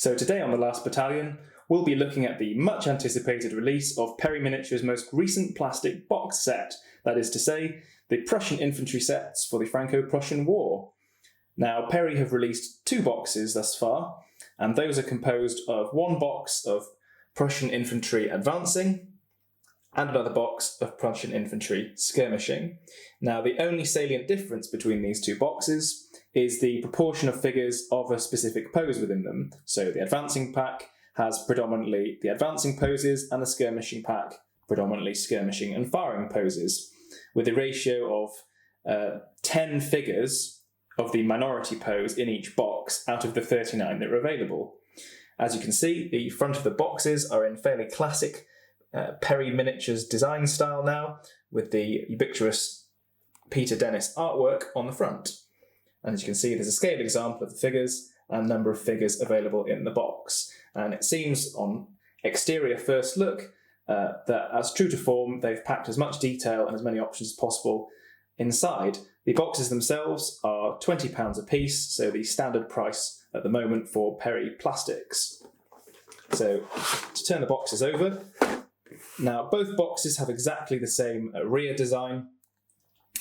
So today on The Last Battalion, we'll be looking at the much anticipated release of Perry Miniature's most recent plastic box set, that is to say, the Prussian Infantry sets for the Franco-Prussian War. Now, Perry have released 2 boxes thus far, and those are composed of one box of Prussian Infantry Advancing and another box of Prussian Infantry Skirmishing. Now, the only salient difference between these 2 boxes is the proportion of figures of a specific pose within them. So the Advancing pack has predominantly the advancing poses, and the Skirmishing pack predominantly skirmishing and firing poses, with a ratio of 10 figures of the minority pose in each box out of the 39 that are available. As you can see, the front of the boxes are in fairly classic Perry Miniatures design style now, with the ubiquitous Peter Dennis artwork on the front. And as you can see, there's a scaled example of the figures and number of figures available in the box. And it seems on exterior first look that, as true to form, they've packed as much detail and as many options as possible inside. The boxes themselves are £20 a piece, so the standard price at the moment for Perry plastics. So to turn the boxes over, now both boxes have exactly the same rear design,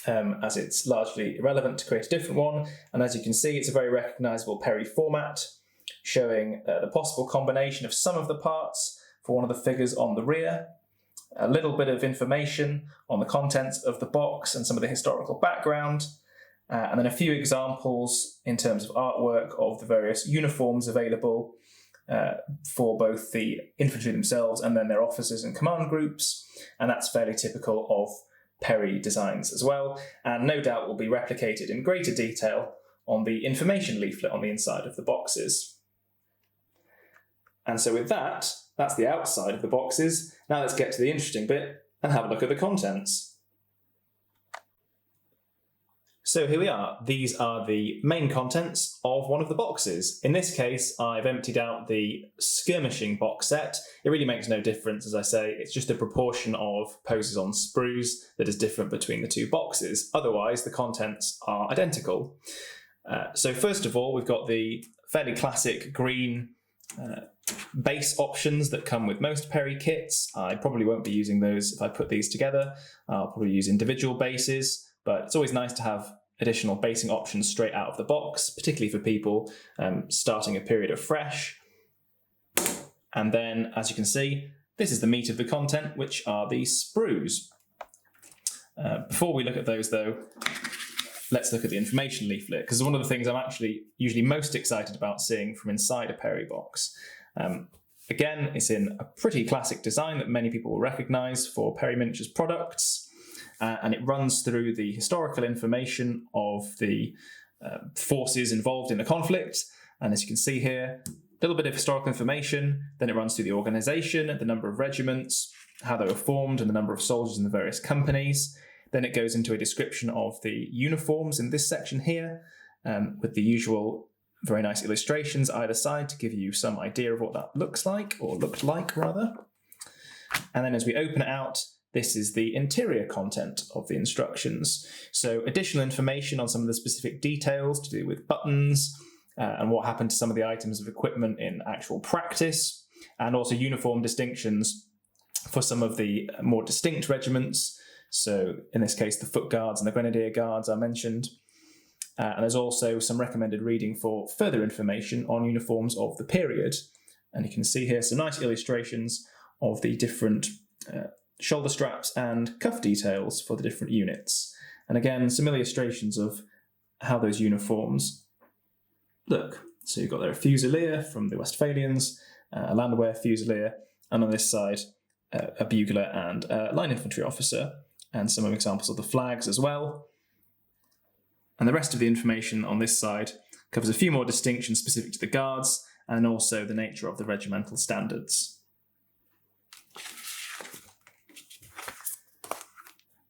as it's largely irrelevant to create a different one. And as you can see, it's a very recognisable Perry format, showing the possible combination of some of the parts for one of the figures on the rear, a little bit of information on the contents of the box and some of the historical background, and then a few examples in terms of artwork of the various uniforms available for both the infantry themselves and then their officers and command groups. And that's fairly typical of Perry designs as well, and no doubt will be replicated in greater detail on the information leaflet on the inside of the boxes. And so with that, that's the outside of the boxes. Now let's get to the interesting bit and have a look at the contents. So here we are. These are the main contents of one of the boxes. In this case, I've emptied out the skirmishing box set. It really makes no difference, as I say. It's just a proportion of poses on sprues that is different between the 2 boxes. Otherwise, the contents are identical. So first of all, we've got the fairly classic green base options that come with most Perry kits. I probably won't be using those if I put these together. I'll probably use individual bases, but it's always nice to have additional basing options straight out of the box, particularly for people starting a period afresh. And then, as you can see, this is the meat of the content, which are the sprues. Before we look at those, though, let's look at the information leaflet, because one of the things I'm actually usually most excited about seeing from inside a Perry box. Again, it's in a pretty classic design that many people will recognise for Perry Miniatures products, and it runs through the historical information of the forces involved in the conflict. And as you can see here, a little bit of historical information, then it runs through the organisation, the number of regiments, how they were formed, and the number of soldiers in the various companies. Then it goes into a description of the uniforms in this section here, with the usual very nice illustrations either side to give you some idea of what that looks like, or looked like rather. And then as we open it out, this is the interior content of the instructions. So additional information on some of the specific details to do with buttons, and what happened to some of the items of equipment in actual practice, and also uniform distinctions for some of the more distinct regiments. So in this case, the Foot Guards and the Grenadier Guards are mentioned. And there's also some recommended reading for further information on uniforms of the period. And you can see here some nice illustrations of the different shoulder straps and cuff details for the different units. And again, some illustrations of how those uniforms look. So you've got there a Fusilier from the Westphalians, a Landwehr Fusilier, and on this side, a bugler and a line infantry officer, and some examples of the flags as well. And the rest of the information on this side covers a few more distinctions specific to the Guards, and also the nature of the regimental standards.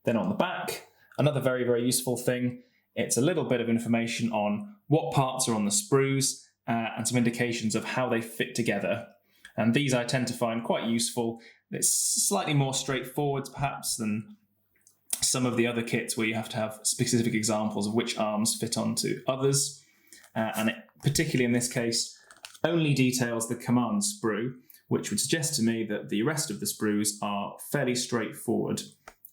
Then on the back, another very, very useful thing, it's a little bit of information on what parts are on the sprues, and some indications of how they fit together. And these I tend to find quite useful. It's slightly more straightforward perhaps than some of the other kits where you have to have specific examples of which arms fit onto others. And particularly in this case, only details the command sprue, which would suggest to me that the rest of the sprues are fairly straightforward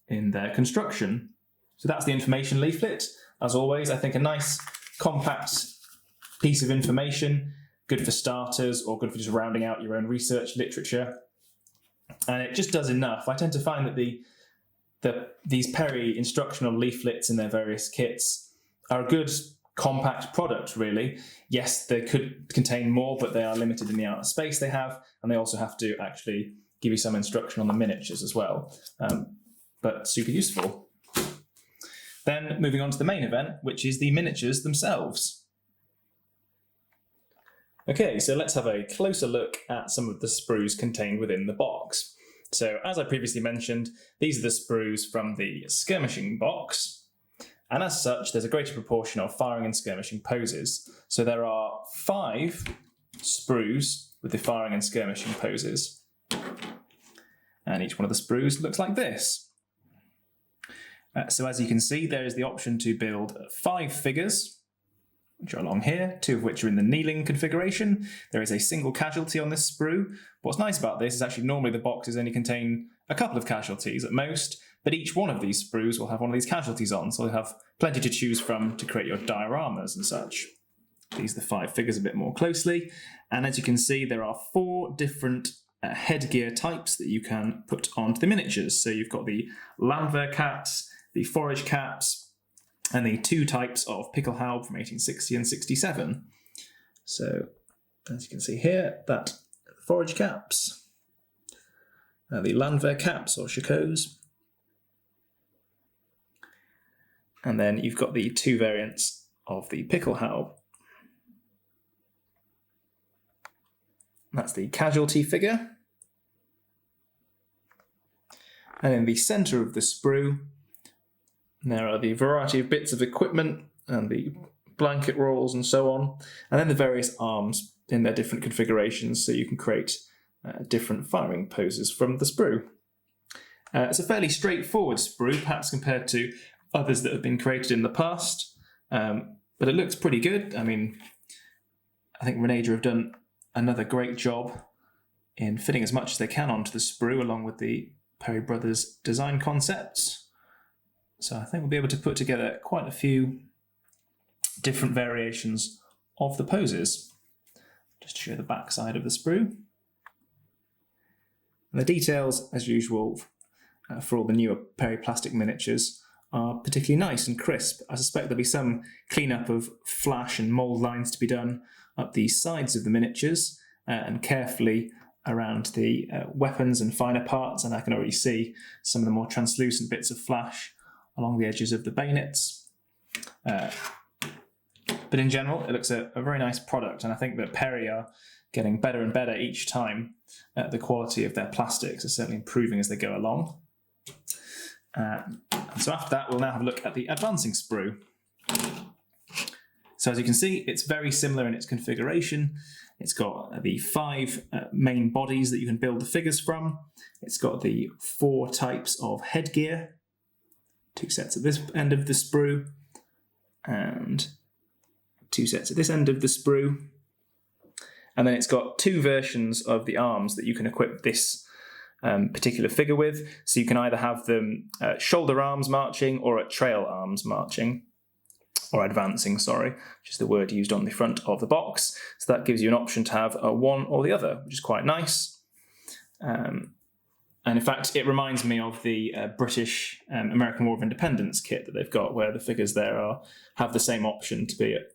in their construction. So that's the information leaflet. As always, I think a nice compact piece of information, good for starters or good for just rounding out your own research literature. And it just does enough. I tend to find that these Perry instructional leaflets in their various kits are a good compact product, really. Yes, they could contain more, but they are limited in the amount of space they have, and they also have to actually give you some instruction on the miniatures as well. But super useful. Then moving on to the main event, which is the miniatures themselves. Okay, so let's have a closer look at some of the sprues contained within the box. So as I previously mentioned, these are the sprues from the skirmishing box. And as such, there's a greater proportion of firing and skirmishing poses. So there are 5 sprues with the firing and skirmishing poses. And each one of the sprues looks like this. So as you can see, there is the option to build 5 figures, which are along here, 2 of which are in the kneeling configuration. There is a single casualty on this sprue. What's nice about this is actually normally the boxes only contain a couple of casualties at most, but each one of these sprues will have one of these casualties on, so you'll have plenty to choose from to create your dioramas and such. These are the 5 figures a bit more closely, and as you can see, there are 4 different headgear types that you can put onto the miniatures. So you've got the Landwehr caps, the forage caps, and the 2 types of Pickelhaube from 1860 and 67. So, as you can see here, that forage caps, the Landwehr caps or chacots, and then you've got the 2 variants of the Pickelhaube. That's the casualty figure. And in the centre of the sprue, there are the variety of bits of equipment and the blanket rolls and so on, and then the various arms in their different configurations, so you can create different firing poses from the sprue. It's a fairly straightforward sprue, perhaps compared to others that have been created in the past, but it looks pretty good. I mean, I think Renager have done another great job in fitting as much as they can onto the sprue along with the Perry Brothers design concepts. So I think we'll be able to put together quite a few different variations of the poses. Just to show the back side of the sprue. And the details, as usual, for all the newer Perry plastic miniatures are particularly nice and crisp. I suspect there'll be some cleanup of flash and mould lines to be done up the sides of the miniatures and carefully around the weapons and finer parts, and I can already see some of the more translucent bits of flash along the edges of the bayonets. But in general, it looks a very nice product, and I think that Perry are getting better and better each time. The quality of their plastics is certainly improving as they go along. So after that, we'll now have a look at the Advancing sprue. So as you can see, it's very similar in its configuration. It's got the 5 main bodies that you can build the figures from. It's got the 4 types of headgear, 2 sets at this end of the sprue, and 2 sets at this end of the sprue. And then it's got 2 versions of the arms that you can equip this particular figure with. So you can either have them shoulder arms marching or at trail arms marching. Or advancing, sorry, which is the word used on the front of the box. So that gives you an option to have one or the other, which is quite nice. And in fact, it reminds me of the British American War of Independence kit that they've got, where the figures there have the same option to be at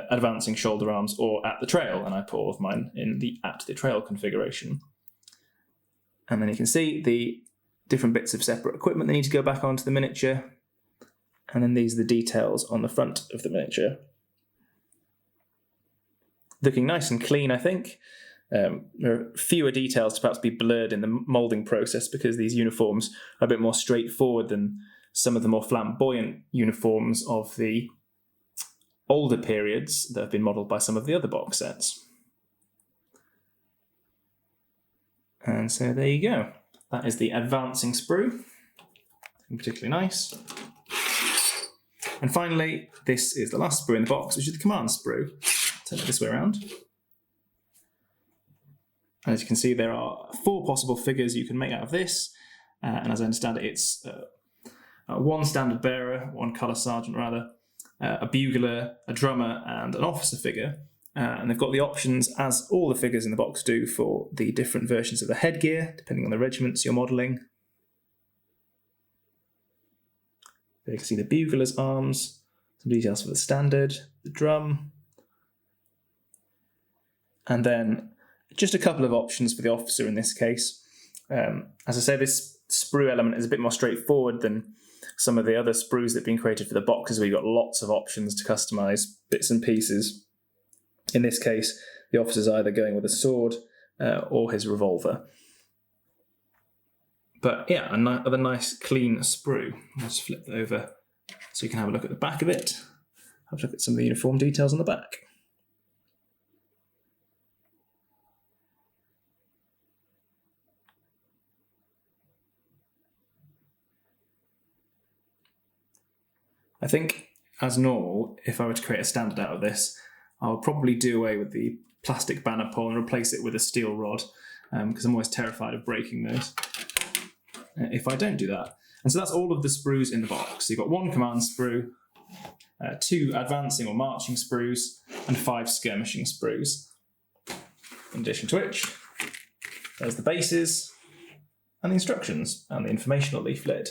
advancing shoulder arms or at the trail, and I put all of mine in the at the trail configuration. And then you can see the different bits of separate equipment that need to go back onto the miniature. And then these are the details on the front of the miniature. Looking nice and clean, I think. There are fewer details to perhaps be blurred in the moulding process because these uniforms are a bit more straightforward than some of the more flamboyant uniforms of the older periods that have been modelled by some of the other box sets. And so there you go. That is the Advancing sprue. Particularly nice. And finally, this is the last sprue in the box, which is the command sprue. Turn it this way around. As you can see, there are 4 possible figures you can make out of this, and as I understand it, it's one standard bearer, one colour sergeant rather, a bugler, a drummer, and an officer figure. And they've got the options, as all the figures in the box do, for the different versions of the headgear, depending on the regiments you're modelling. There you can see the bugler's arms, some details for the standard, the drum, and then just a couple of options for the officer in this case. As I say, this sprue element is a bit more straightforward than some of the other sprues that have been created for the boxes, where you've got lots of options to customise bits and pieces. In this case, the officer's either going with a sword or his revolver. But yeah, another nice clean sprue. I'll just flip that over so you can have a look at the back of it. Have a look at some of the uniform details on the back. I think, as normal, if I were to create a standard out of this, I'll probably do away with the plastic banner pole and replace it with a steel rod, because I'm always terrified of breaking those if I don't do that. And so that's all of the sprues in the box. So you've got 1 command sprue, 2 advancing or marching sprues, and 5 skirmishing sprues. In addition to which, there's the bases, and the instructions, and the informational leaflet.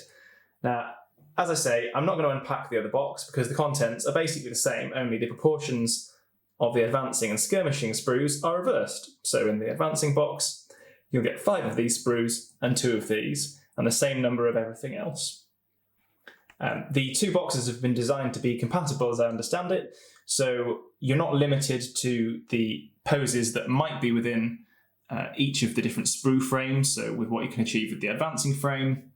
Now, as I say, I'm not going to unpack the other box because the contents are basically the same, only the proportions of the advancing and skirmishing sprues are reversed. So in the advancing box, you'll get 5 of these sprues and 2 of these, and the same number of everything else. The 2 boxes have been designed to be compatible, as I understand it, so you're not limited to the poses that might be within each of the different sprue frames, so with what you can achieve with the advancing frame,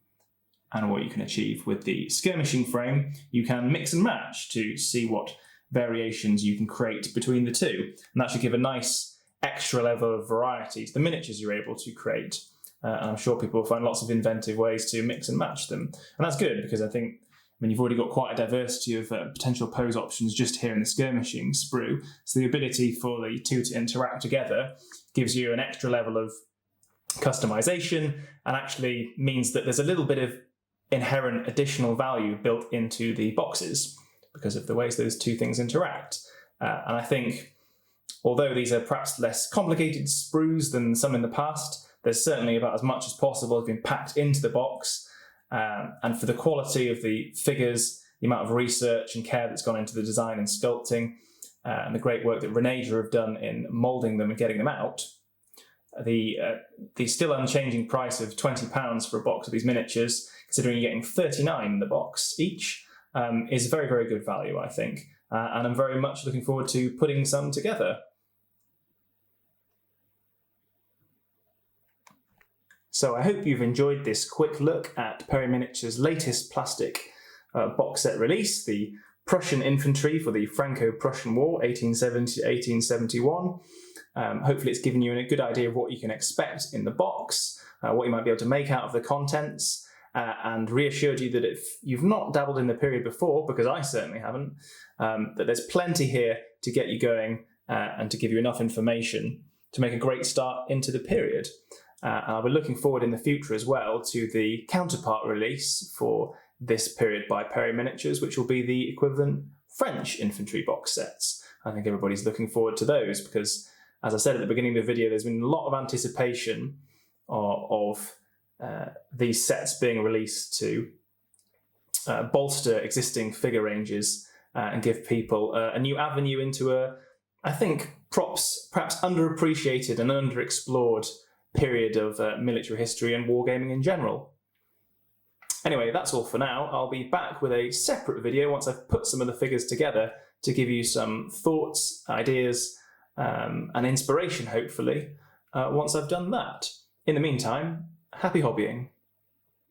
and what you can achieve with the skirmishing frame, you can mix and match to see what variations you can create between the two. And that should give a nice extra level of variety to the miniatures you're able to create. And I'm sure people will find lots of inventive ways to mix and match them. And that's good, because I think you've already got quite a diversity of potential pose options just here in the skirmishing sprue. So the ability for the two to interact together gives you an extra level of customization, and actually means that there's a little bit of inherent additional value built into the boxes because of the ways those two things interact. And I think, although these are perhaps less complicated sprues than some in the past, there's certainly about as much as possible has been packed into the box. And for the quality of the figures, the amount of research and care that's gone into the design and sculpting, and the great work that Renager have done in moulding them and getting them out, the still unchanging price of £20 for a box of these miniatures, considering you're getting 39 in the box each, is very, very good value, I think. And I'm very much looking forward to putting some together. So I hope you've enjoyed this quick look at Perry Miniature's latest plastic box set release, the Prussian Infantry for the Franco-Prussian War, 1870 to 1871. Hopefully it's given you a good idea of what you can expect in the box, what you might be able to make out of the contents, and reassured you that if you've not dabbled in the period before, because I certainly haven't, that there's plenty here to get you going and to give you enough information to make a great start into the period. And I'll be looking forward in the future as well to the counterpart release for this period by Perry Miniatures, which will be the equivalent French infantry box sets. I think everybody's looking forward to those because, as I said at the beginning of the video, there's been a lot of anticipation of these sets being released to bolster existing figure ranges and give people a new avenue into I think, perhaps underappreciated and underexplored period of military history and wargaming in general. Anyway, that's all for now. I'll be back with a separate video once I've put some of the figures together to give you some thoughts, ideas, and inspiration, hopefully, once I've done that. In the meantime, happy hobbying.